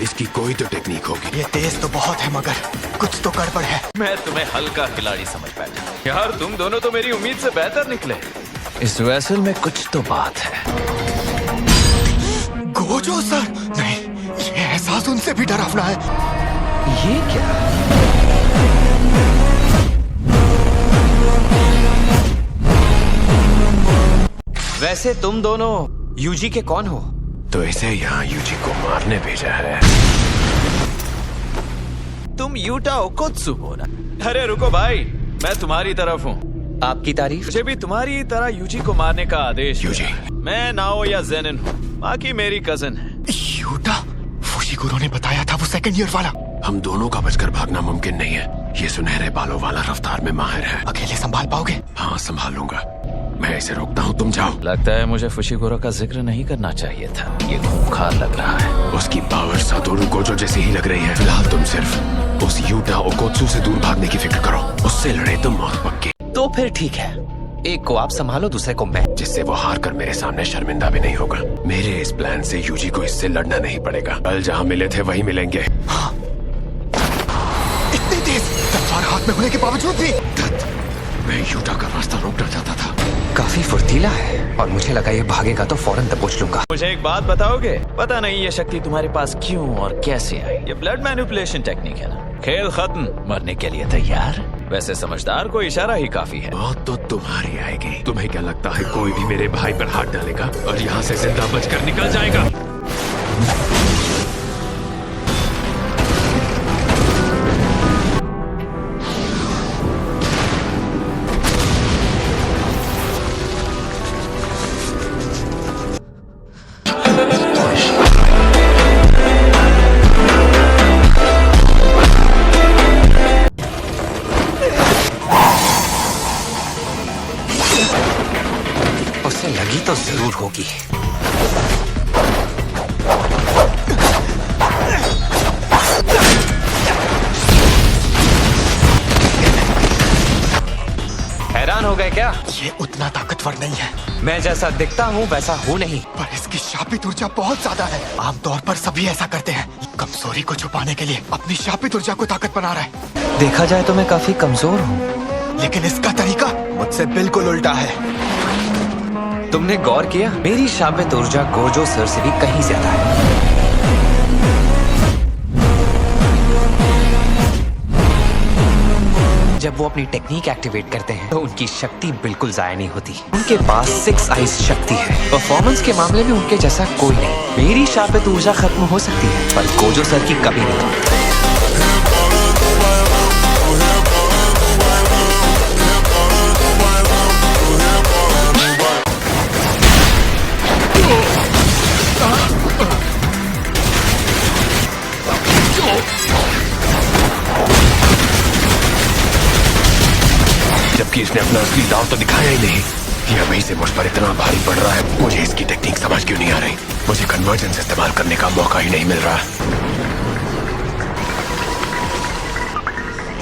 इसकी कोई तो टेक्निक होगी। ये तेज तो बहुत है मगर कुछ तो गड़बड़ है। मैं तुम्हें हल्का खिलाड़ी समझ बैठा। यार तुम दोनों तो मेरी उम्मीद से बेहतर निकले। इस वेसल में कुछ तो बात है। गोजो सर, नहीं, ये एहसास उनसे भी डरावना है। ये क्या? वैसे तुम दोनों यूजी के कौन हो? तो इसे यहाँ यूजी को मारने भेजा है। तुम यूटा ओकोत्सु हो ना? अरे रुको भाई, मैं तुम्हारी तरफ हूँ। आपकी तारीफ? मुझे भी तुम्हारी तरह यूजी को मारने का आदेश। यूजी। मैं नाओ या जेनिन हूँ, बाकी मेरी कजन है। यूटा, फुशिगुरो ने बताया था वो सेकंड ईयर वाला। हम दोनों का बचकर भागना मुमकिन नहीं है। ये सुनहरे बालों वाला रफ्तार में माहिर है। अकेले संभाल पाओगे? हाँ संभालूंगा। मैं इसे रोकता हूँ, तुम जाओ। लगता है मुझे फुशिगुरो का जिक्र नहीं करना चाहिए था। ये खूंखार लग रहा है। उसकी पावर सातोरु गोजो जैसी ही लग रही है। फिलहाल तुम सिर्फ उस यूटा ओकोत्सु से दूर भागने की फिक्र करो। उससे लड़े तो मौत पक्की। तो फिर ठीक है, एक को आप संभालो, दूसरे को मैं। जिससे वो हार कर मेरे सामने शर्मिंदा भी नहीं होगा। मेरे इस प्लान से यूजी को इससे लड़ना नहीं पड़ेगा। कल जहाँ मिले थे वही मिलेंगे। हाँ। इतनी तेज तलवार हाथ में होने के बावजूद भी। मैं यूटा का रास्ता रोकना चाहता था। काफी फुर्तीला है और मुझे लगा ये भागेगा तो फौरन दबोच लूंगा। मुझे एक बात बताओगे? पता नहीं ये शक्ति तुम्हारे पास क्यों और कैसे आई। ये ब्लड मैनिपुलेशन टेक्निक है ना? खेल खत्म, मरने के लिए तैयार? वैसे समझदार को इशारा ही काफी है। मौत तो तुम्हारी आएगी। तुम्हें क्या लगता है कोई भी मेरे भाई पर हाथ डालेगा और यहाँ से जिंदा बचकर निकल जाएगा? उससे लगी तो जरूर होगी। हैरान हो गए क्या? ये उतना ताकतवर नहीं है। मैं जैसा दिखता हूँ वैसा हूँ नहीं। पर इसकी शापित ऊर्जा बहुत ज्यादा है। आमतौर पर सभी ऐसा करते हैं। कमजोरी को छुपाने के लिए अपनी शापित ऊर्जा को ताकत बना रहा है। देखा जाए तो मैं काफी कमजोर हूँ, लेकिन इसका तरीका मुझसे बिल्कुल उल्टा है। तुमने गौर किया? मेरी शापित ऊर्जा गोजो सर से भी कहीं ज्यादा है। जब वो अपनी टेक्निक एक्टिवेट करते हैं तो उनकी शक्ति बिल्कुल जाया नहीं होती। उनके पास 6 आइज शक्ति है। परफॉर्मेंस के मामले में उनके जैसा कोई नहीं। मेरी शापित ऊर्जा खत्म हो सकती है पर गोजो सर की कभी नहीं। जबकि इसने अपना असली दांव तो दिखाया ही नहीं। ये अभी से मुझ पर इतना भारी पड़ रहा है। मुझे इसकी टेक्निक समझ क्यों नहीं आ रही? मुझे कन्वर्जेंस इस्तेमाल करने का मौका ही नहीं मिल रहा।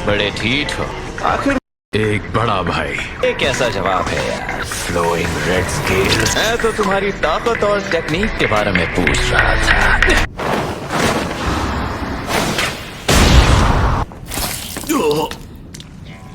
बड़े ठीठ हो। आखिर एक बड़ा भाई। ये कैसा जवाब है यार? Flowing red scale. मैं तो तुम्हारी ताकत और टेक्निक के बारे में पूछ रहा था।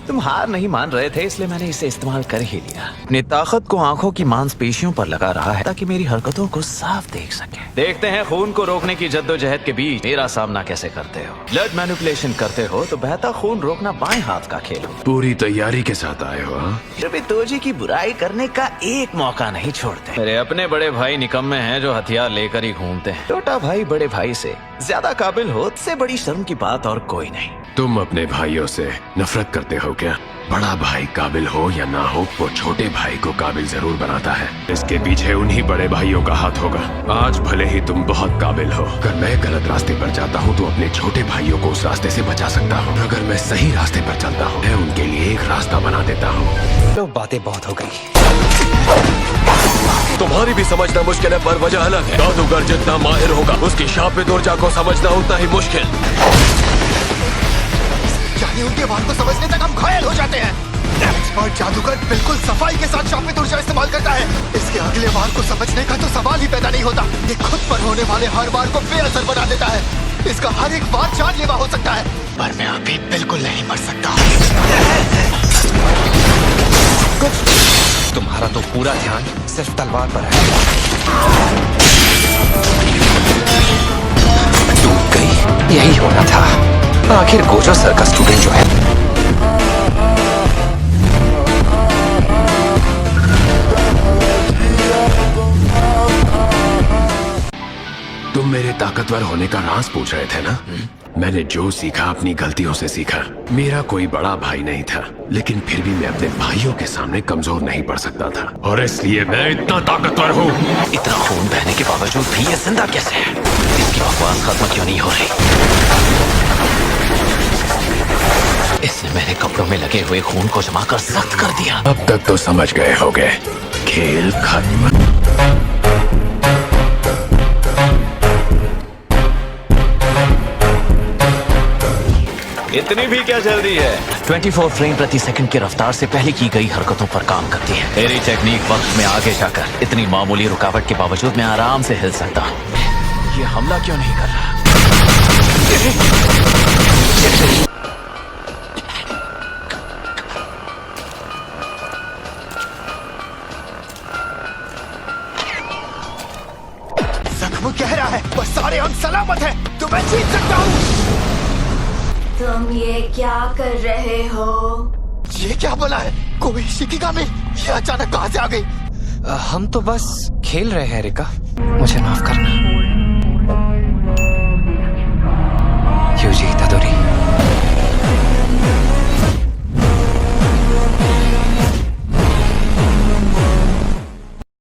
तुम हार नहीं मान रहे थे इसलिए मैंने इसे इस्तेमाल कर ही लिया। अपनी ताकत को आंखों की मांसपेशियों पर लगा रहा है ताकि मेरी हरकतों को साफ देख सके। देखते हैं खून को रोकने की जद्दोजहद के बीच मेरा सामना कैसे करते हो। ब्लड मैनिपुलेशन करते हो तो बहता खून रोकना बाएं हाथ का खेल हो। पूरी तैयारी के साथ आए हो? फिर भी तोजी की बुराई करने का एक मौका नहीं छोड़ते। मेरे अपने बड़े भाई निकम्मे हैं जो हथियार लेकर ही घूमते हैं। छोटा भाई बड़े भाई से ज्यादा काबिल हो, इससे बड़ी शर्म की बात और कोई नहीं। तुम अपने भाइयों से नफरत करते हो क्या? बड़ा भाई काबिल हो या ना हो, वो छोटे भाई को काबिल जरूर बनाता है। इसके पीछे उन्हीं बड़े भाइयों का हाथ होगा। आज भले ही तुम बहुत काबिल हो, अगर मैं गलत रास्ते पर जाता हूँ तो अपने छोटे भाइयों को उस रास्ते से बचा सकता हूँ। अगर मैं सही रास्ते पर चलता हूँ, मैं उनके लिए एक रास्ता बना देता हूँ। तो बातें बहुत हो गई। तुम्हारी भी समझना मुश्किल है पर वजह अलग है। जादूगर जितना माहिर होगा, उसकी शापित ऊर्जा को समझना उतना ही मुश्किल। यानी उनके वार को समझने तक हम घायल हो जाते हैं। एक्सपर्ट जादूगर बिल्कुल सफाई के साथ शापित ऊर्जा इस्तेमाल करता है। इसके अगले वार को समझने का तो सवाल ही पैदा नहीं होता। ये खुद पर होने वाले हर वार को बेअसर बना देता है। इसका हर एक बात जानलेवा हो सकता है, पर मैं अभी बिल्कुल नहीं मर सकता। तुम्हारा तो पूरा ध्यान सिर्फ तलवार पर है। टूट गई, यही होना था। आखिर गोजो सर का स्टूडेंट जो है। तुम मेरे ताकतवर होने का राज पूछ रहे थे ना? मैंने जो सीखा अपनी गलतियों से सीखा। मेरा कोई बड़ा भाई नहीं था, लेकिन फिर भी मैं अपने भाइयों के सामने कमजोर नहीं पड़ सकता था, और इसलिए मैं इतना ताकतवर हूँ। इतना खून बहने के बावजूद भी ये जिंदा कैसे है? इसकी बकवास खत्म क्यों नहीं हो रही? इसने मेरे कपड़ों में लगे हुए खून को जमा कर सख्त कर दिया। अब तक तो समझ गए होगे, खेल खत्म। इतनी भी क्या जल्दी है? 24 फ्रेम प्रति सेकंड की रफ्तार से पहले की गई हरकतों पर काम करती है। मेरी टेक्निक वक्त में आगे जाकर इतनी मामूली रुकावट के बावजूद मैं आराम से हिल सकता हूँ। ये हमला क्यों नहीं कर रहा? जख्म गहरा है पर सारे अंग सलामत है, तो मैं जीत सकता हूँ। तुम ये क्या कर रहे हो? ये क्या बोला है? कोई शिकिगामी? ये अचानक कहाँ से आ गई? हम तो बस खेल रहे हैं रिका, मुझे माफ करना।